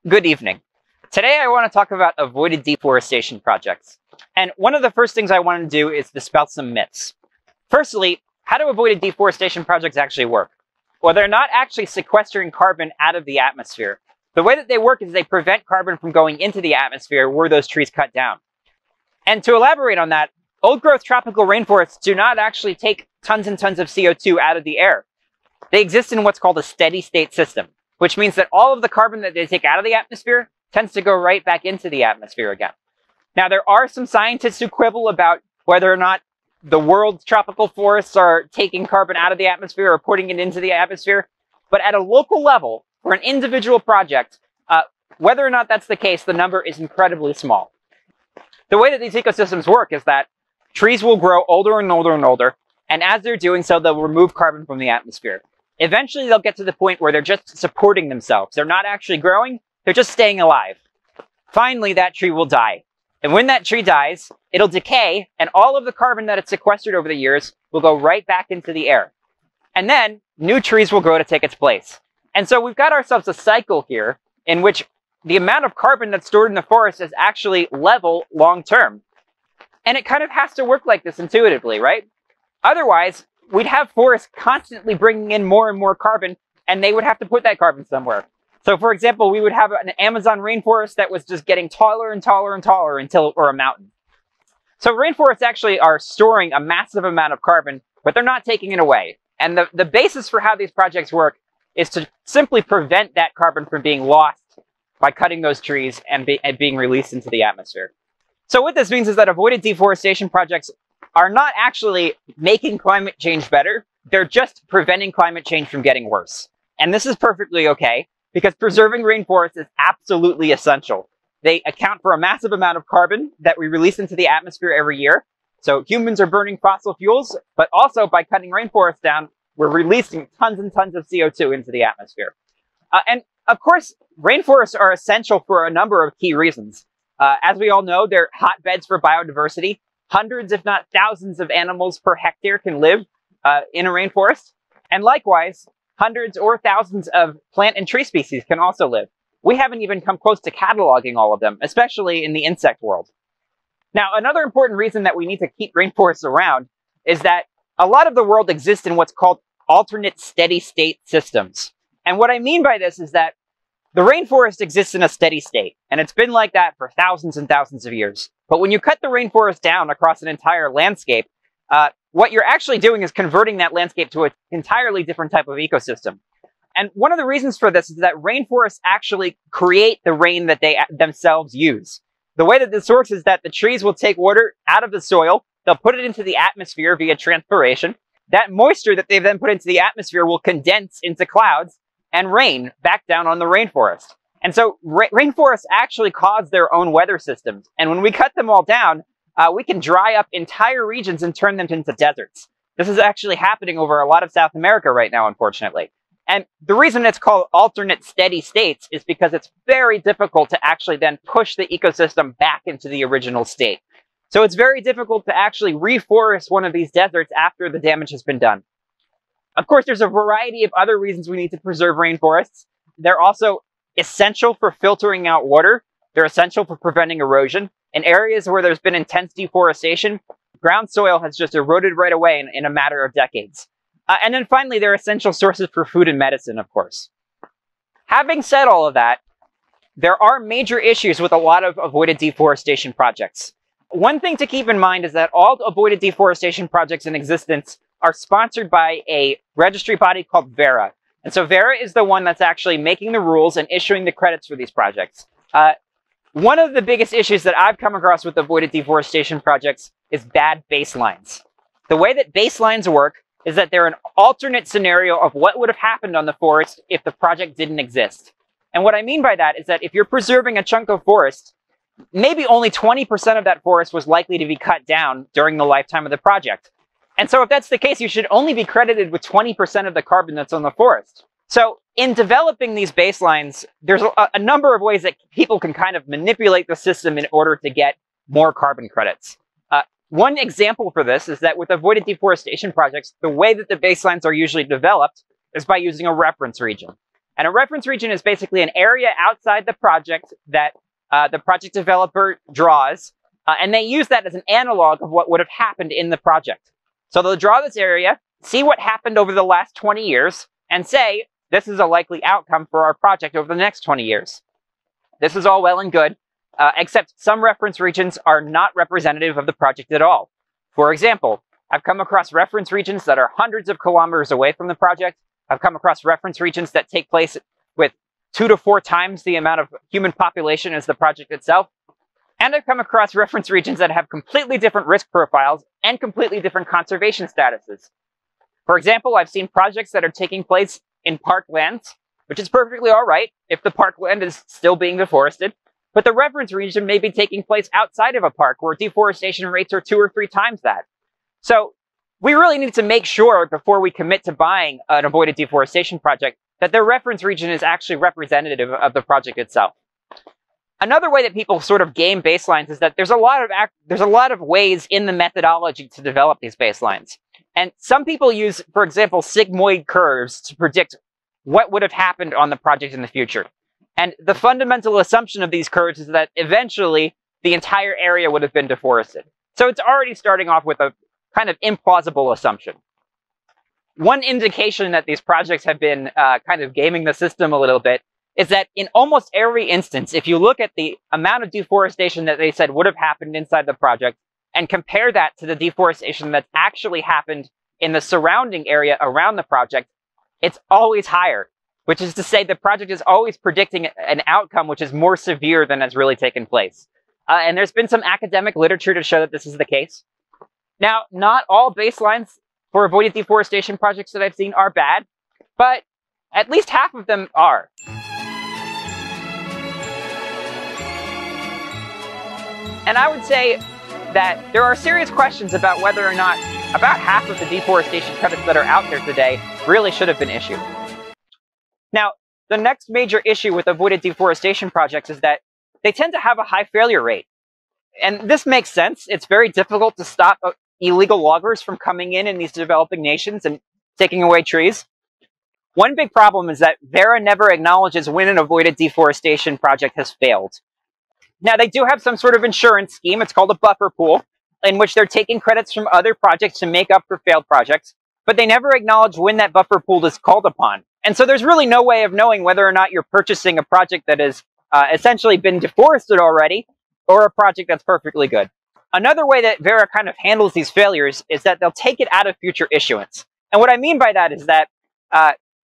Good evening. Today I want to talk about avoided deforestation projects. And one of the first things I want to do is dispel some myths. Firstly, how do avoided deforestation projects actually work? Well, they're not actually sequestering carbon out of the atmosphere. The way that they work is they prevent carbon from going into the atmosphere where those trees cut down. And to elaborate on that, old-growth tropical rainforests do not actually take tons and tons of CO2 out of the air. They exist in what's called a steady-state system, which means that all of the carbon that they take out of the atmosphere tends to go right back into the atmosphere again. Now, there are some scientists who quibble about whether or not the world's tropical forests are taking carbon out of the atmosphere or putting it into the atmosphere. But at a local level, for an individual project, whether or not that's the case, the number is incredibly small. The way that these ecosystems work is that trees will grow older and older and older, and as they're doing so, they'll remove carbon from the atmosphere. Eventually, they'll get to the point where they're just supporting themselves. They're not actually growing, they're just staying alive. Finally, that tree will die. And when that tree dies, it'll decay, and all of the carbon that it's sequestered over the years will go right back into the air. And then, new trees will grow to take its place. And so we've got ourselves a cycle here in which the amount of carbon that's stored in the forest is actually level long-term. And it kind of has to work like this intuitively, right? Otherwise, we'd have forests constantly bringing in more and more carbon, and they would have to put that carbon somewhere. So, for example, we would have an Amazon rainforest that was just getting taller and taller and taller until it were a mountain. So rainforests actually are storing a massive amount of carbon, but they're not taking it away. And the basis for how these projects work is to simply prevent that carbon from being lost by cutting those trees and being released into the atmosphere. So what this means is that avoided deforestation projects are not actually making climate change better. They're just preventing climate change from getting worse. And this is perfectly okay, because preserving rainforests is absolutely essential. They account for a massive amount of carbon that we release into the atmosphere every year. So humans are burning fossil fuels, but also by cutting rainforests down, we're releasing tons and tons of CO2 into the atmosphere. And of course, rainforests are essential for a number of key reasons. As we all know, they're hotbeds for biodiversity. Hundreds, if not thousands, of animals per hectare can live in a rainforest. And likewise, hundreds or thousands of plant and tree species can also live. We haven't even come close to cataloging all of them, especially in the insect world. Now, another important reason that we need to keep rainforests around is that a lot of the world exists in what's called alternate steady state systems. And what I mean by this is that the rainforest exists in a steady state, and it's been like that for thousands and thousands of years. But when you cut the rainforest down across an entire landscape, what you're actually doing is converting that landscape to an entirely different type of ecosystem. And one of the reasons for this is that rainforests actually create the rain that they themselves use. The way that this works is that the trees will take water out of the soil, they'll put it into the atmosphere via transpiration. That moisture that they've then put into the atmosphere will condense into clouds and rain back down on the rainforest. And so rainforests actually cause their own weather systems. And when we cut them all down, we can dry up entire regions and turn them into deserts. This is actually happening over a lot of South America right now, unfortunately. And the reason it's called alternate steady states is because it's very difficult to actually then push the ecosystem back into the original state. So it's very difficult to actually reforest one of these deserts after the damage has been done. Of course, there's a variety of other reasons we need to preserve rainforests. They're also essential for filtering out water. They're essential for preventing erosion. In areas where there's been intense deforestation, ground soil has just eroded right away in a matter of decades. And then finally, they're essential sources for food and medicine, of course. Having said all of that, there are major issues with a lot of avoided deforestation projects. One thing to keep in mind is that all avoided deforestation projects in existence are sponsored by a registry body called Verra. And so Verra is the one that's actually making the rules and issuing the credits for these projects. One of the biggest issues that I've come across with avoided deforestation projects is bad baselines. The way that baselines work is that they're an alternate scenario of what would have happened on the forest if the project didn't exist. And what I mean by that is that if you're preserving a chunk of forest, maybe only 20% of that forest was likely to be cut down during the lifetime of the project. And so if that's the case, you should only be credited with 20% of the carbon that's on the forest. So in developing these baselines, there's a number of ways that people can kind of manipulate the system in order to get more carbon credits. One example for this is that with avoided deforestation projects, the way that the baselines are usually developed is by using a reference region. And a reference region is basically an area outside the project that the project developer draws, and they use that as an analog of what would have happened in the project. So they'll draw this area, see what happened over the last 20 years, and say, this is a likely outcome for our project over the next 20 years. This is all well and good, except some reference regions are not representative of the project at all. For example, I've come across reference regions that are hundreds of kilometers away from the project. I've come across reference regions that take place with 2 to 4 times the amount of human population as the project itself. And I've come across reference regions that have completely different risk profiles and completely different conservation statuses. For example, I've seen projects that are taking place in parklands, which is perfectly all right if the parkland is still being deforested, but the reference region may be taking place outside of a park where deforestation rates are 2 or 3 times that. So we really need to make sure before we commit to buying an avoided deforestation project that their reference region is actually representative of the project itself. Another way that people sort of game baselines is that there's a lot of ways in the methodology to develop these baselines. And some people use, for example, sigmoid curves to predict what would have happened on the project in the future. And the fundamental assumption of these curves is that eventually the entire area would have been deforested. So it's already starting off with a kind of implausible assumption. One indication that these projects have been kind of gaming the system a little bit is that in almost every instance, if you look at the amount of deforestation that they said would have happened inside the project and compare that to the deforestation that's actually happened in the surrounding area around the project, it's always higher, which is to say the project is always predicting an outcome which is more severe than has really taken place. And there's been some academic literature to show that this is the case. Now, not all baselines for avoided deforestation projects that I've seen are bad, but at least half of them are. And I would say that there are serious questions about whether or not about half of the deforestation credits that are out there today really should have been issued. Now, the next major issue with avoided deforestation projects is that they tend to have a high failure rate. And this makes sense. It's very difficult to stop illegal loggers from coming in these developing nations and taking away trees. One big problem is that Verra never acknowledges when an avoided deforestation project has failed. Now, they do have some sort of insurance scheme. It's called a buffer pool, in which they're taking credits from other projects to make up for failed projects, but they never acknowledge when that buffer pool is called upon. And so there's really no way of knowing whether or not you're purchasing a project that has essentially been deforested already, or a project that's perfectly good. Another way that Verra kind of handles these failures is that they'll take it out of future issuance. And what I mean by that is that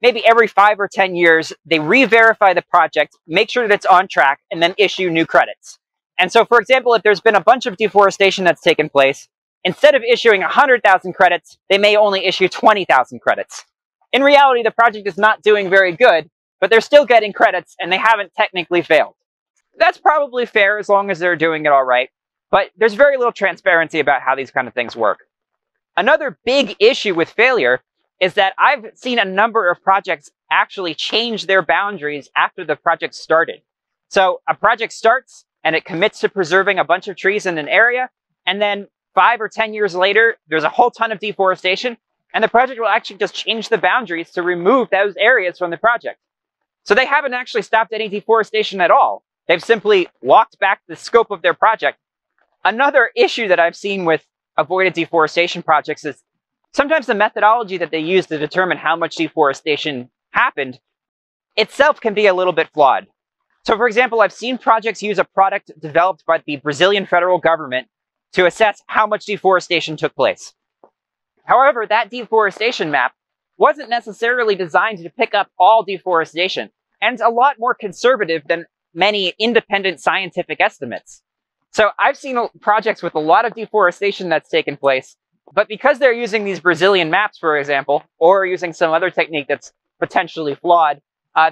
maybe every 5 or 10 years, they re-verify the project, make sure that it's on track, and then issue new credits. And so, for example, if there's been a bunch of deforestation that's taken place, instead of issuing 100,000 credits, they may only issue 20,000 credits. In reality, the project is not doing very good, but they're still getting credits, and they haven't technically failed. That's probably fair as long as they're doing it all right, but there's very little transparency about how these kind of things work. Another big issue with failure is that I've seen a number of projects actually change their boundaries after the project started. So a project starts and it commits to preserving a bunch of trees in an area, and then 5 or 10 years later, there's a whole ton of deforestation, and the project will actually just change the boundaries to remove those areas from the project. So they haven't actually stopped any deforestation at all. They've simply walked back the scope of their project. Another issue that I've seen with avoided deforestation projects is sometimes the methodology that they use to determine how much deforestation happened itself can be a little bit flawed. So, for example, I've seen projects use a product developed by the Brazilian federal government to assess how much deforestation took place. However, that deforestation map wasn't necessarily designed to pick up all deforestation, and it's a lot more conservative than many independent scientific estimates. So I've seen projects with a lot of deforestation that's taken place, but because they're using these Brazilian maps, for example, or using some other technique that's potentially flawed,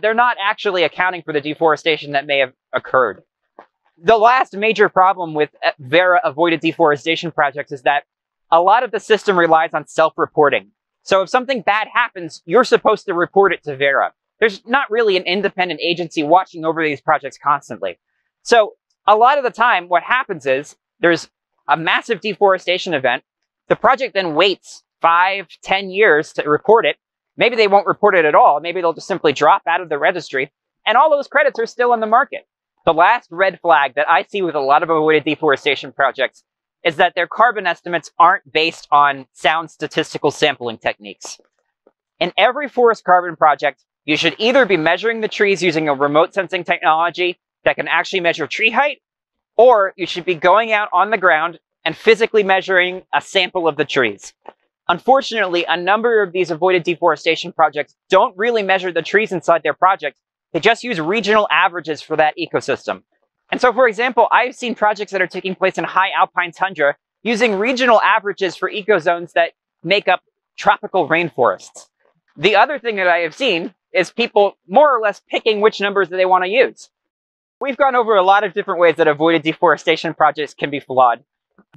they're not actually accounting for the deforestation that may have occurred. The last major problem with Verra avoided deforestation projects is that a lot of the system relies on self-reporting. So if something bad happens, you're supposed to report it to Verra. There's not really an independent agency watching over these projects constantly. So a lot of the time, what happens is there's a massive deforestation event. The project then waits 5, 10 years to report it. Maybe they won't report it at all. Maybe they'll just simply drop out of the registry, and all those credits are still on the market. The last red flag that I see with a lot of avoided deforestation projects is that their carbon estimates aren't based on sound statistical sampling techniques. In every forest carbon project, you should either be measuring the trees using a remote sensing technology that can actually measure tree height, or you should be going out on the ground and physically measuring a sample of the trees. Unfortunately, a number of these avoided deforestation projects don't really measure the trees inside their project. They just use regional averages for that ecosystem. And so, for example, I've seen projects that are taking place in high alpine tundra using regional averages for ecozones that make up tropical rainforests. The other thing that I have seen is people more or less picking which numbers that they want to use. We've gone over a lot of different ways that avoided deforestation projects can be flawed,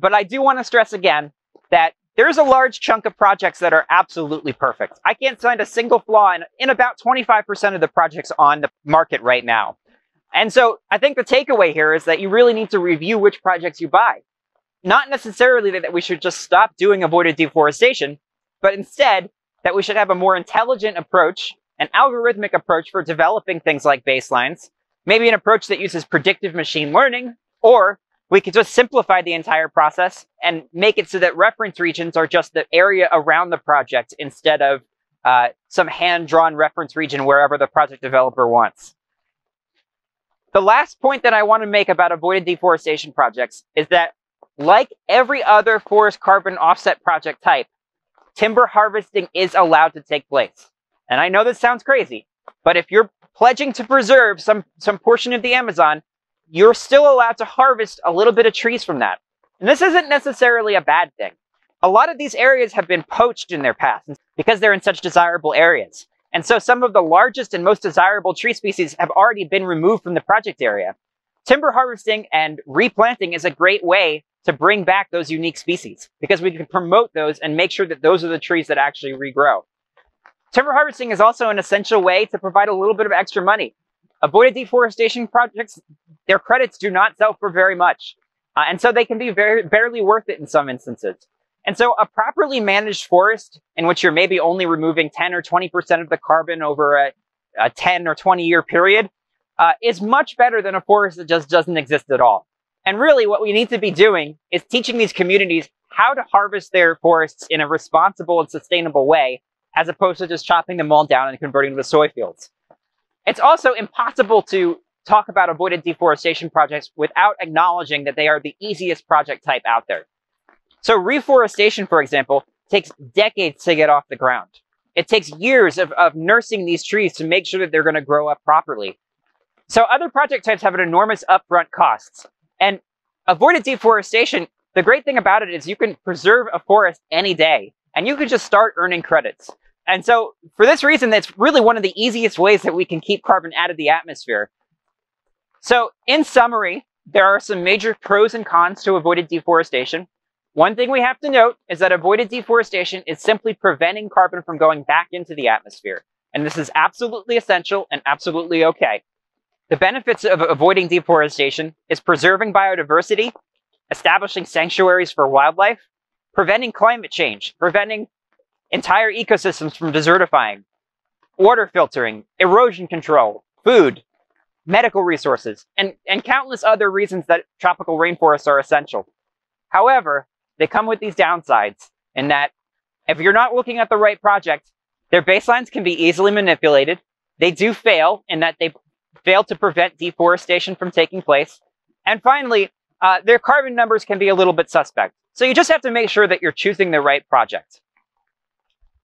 but I do want to stress again that there's a large chunk of projects that are absolutely perfect. I can't find a single flaw in about 25% of the projects on the market right now. And so I think the takeaway here is that you really need to review which projects you buy. Not necessarily that we should just stop doing avoided deforestation, but instead that we should have a more intelligent approach, an algorithmic approach for developing things like baselines, maybe an approach that uses predictive machine learning, or we could just simplify the entire process and make it so that reference regions are just the area around the project instead of some hand-drawn reference region wherever the project developer wants. The last point that I want to make about avoided deforestation projects is that, like every other forest carbon offset project type, timber harvesting is allowed to take place. And I know this sounds crazy, but if you're pledging to preserve some portion of the Amazon, you're still allowed to harvest a little bit of trees from that. And this isn't necessarily a bad thing. A lot of these areas have been poached in their past because they're in such desirable areas. And so some of the largest and most desirable tree species have already been removed from the project area. Timber harvesting and replanting is a great way to bring back those unique species because we can promote those and make sure that those are the trees that actually regrow. Timber harvesting is also an essential way to provide a little bit of extra money. Avoided deforestation projects, their credits do not sell for very much. And so they can be barely worth it in some instances. And so a properly managed forest in which you're maybe only removing 10 or 20% of the carbon over a 10 or 20 year period is much better than a forest that just doesn't exist at all. And really what we need to be doing is teaching these communities how to harvest their forests in a responsible and sustainable way, as opposed to just chopping them all down and converting them to soy fields. It's also impossible to talk about avoided deforestation projects without acknowledging that they are the easiest project type out there. So reforestation, for example, takes decades to get off the ground. It takes years of nursing these trees to make sure that they're going to grow up properly. So other project types have an enormous upfront costs. And avoided deforestation, the great thing about it is you can preserve a forest any day, and you can just start earning credits. And so for this reason, that's really one of the easiest ways that we can keep carbon out of the atmosphere. So in summary, there are some major pros and cons to avoided deforestation. One thing we have to note is that avoided deforestation is simply preventing carbon from going back into the atmosphere. And this is absolutely essential and absolutely okay. The benefits of avoiding deforestation is preserving biodiversity, establishing sanctuaries for wildlife, preventing climate change, preventing entire ecosystems from desertifying, water filtering, erosion control, food, medical resources, and countless other reasons that tropical rainforests are essential. However, they come with these downsides in that if you're not looking at the right project, their baselines can be easily manipulated. They do fail in that they fail to prevent deforestation from taking place. And finally, their carbon numbers can be a little bit suspect. So you just have to make sure that you're choosing the right project.